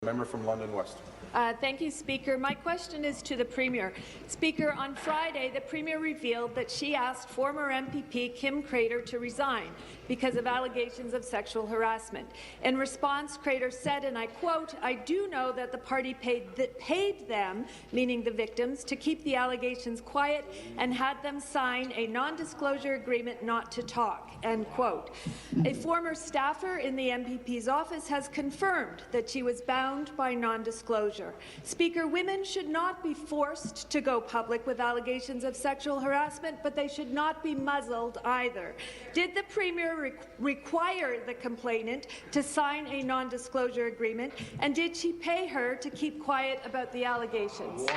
Member from London West. Thank you, Speaker. My question is to the Premier. Speaker, on Friday, the Premier revealed that she asked former MPP Kim Crater to resign because of allegations of sexual harassment. In response, Crater said, and I quote, "I do know that the party paid them," meaning the victims, "to keep the allegations quiet and had them sign a non-disclosure agreement not to talk," end quote. A former staffer in the MPP's office has confirmed that she was bound by non-disclosure. Speaker, women should not be forced to go public with allegations of sexual harassment, but they should not be muzzled either. Did the Premier require the complainant to sign a non-disclosure agreement, and did she pay her to keep quiet about the allegations?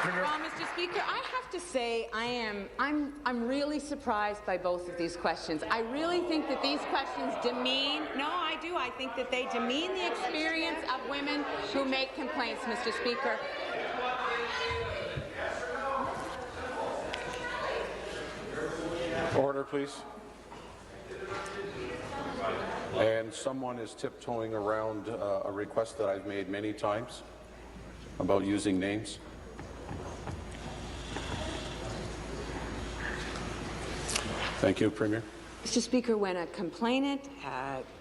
Well, Mr. Speaker, I have to say I'm really surprised by both of these questions. I really think that these questions demean. No, I do. I think that they demean the experience of women who make complaints, Mr. Speaker. Order, please. And someone is tiptoeing around a request that I've made many times about using names. Thank you, Premier. Mr. Speaker, when a complainant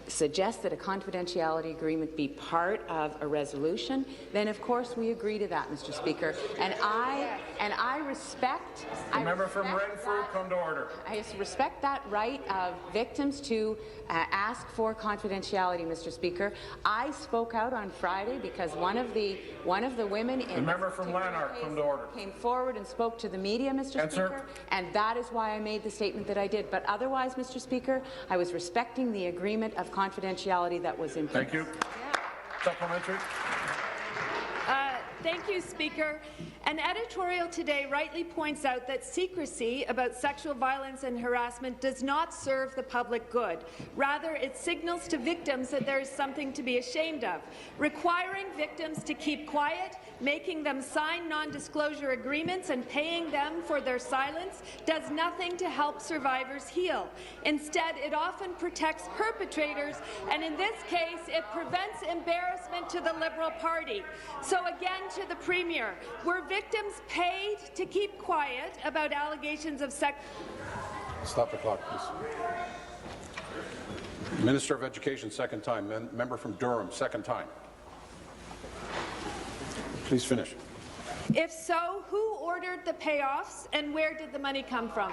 suggests that a confidentiality agreement be part of a resolution, then of course we agree to that, Mr. Speaker. And I respect. The member from Renfrew, come to order. I respect that right of victims to ask for confidentiality, Mr. Speaker. I spoke out on Friday because one of the women in the member from Lanark, come to order. Came forward and spoke to the media, Mr. Speaker, and that is why I made the statement that I did. But otherwise, Mr. Speaker, I was respecting the agreement of confidentiality that was in place. Thank you. Supplementary. Thank you, Speaker. An editorial today rightly points out that secrecy about sexual violence and harassment does not serve the public good. Rather, it signals to victims that there is something to be ashamed of. Requiring victims to keep quiet, making them sign non-disclosure agreements and paying them for their silence does nothing to help survivors heal. Instead, it often protects perpetrators, and in this case, it prevents embarrassment to the Liberal Party. So again, to the Premier, were victims paid to keep quiet about allegations of sex? Stop the clock, please. Minister of Education, second time. Member from Durham, second time. Please finish. If so, who ordered the payoffs and where did the money come from?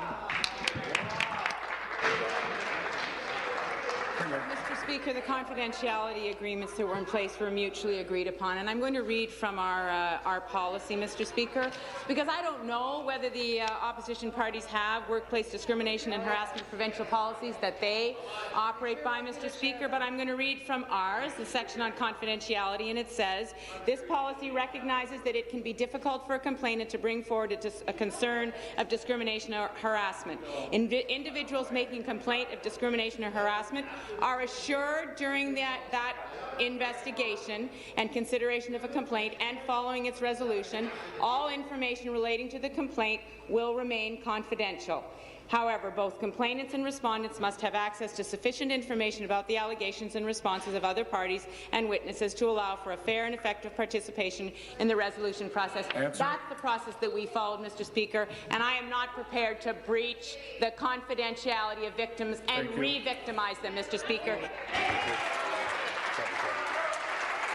Mr. Speaker, the confidentiality agreements that were in place were mutually agreed upon, and I'm going to read from our policy, Mr. Speaker, because I don't know whether the opposition parties have workplace discrimination and harassment prevention policies that they operate by, Mr. Speaker, but I'm going to read from ours, the section on confidentiality, and it says, "This policy recognizes that it can be difficult for a complainant to bring forward a concern of discrimination or harassment. Individuals making complaint of discrimination or harassment are assured during that investigation and consideration of a complaint and following its resolution, all information relating to the complaint will remain confidential. However, both complainants and respondents must have access to sufficient information about the allegations and responses of other parties and witnesses to allow for a fair and effective participation in the resolution process." Answer. That's the process that we followed, Mr. Speaker, and I am not prepared to breach the confidentiality of victims and re-victimize them, Mr. Speaker. Thank you.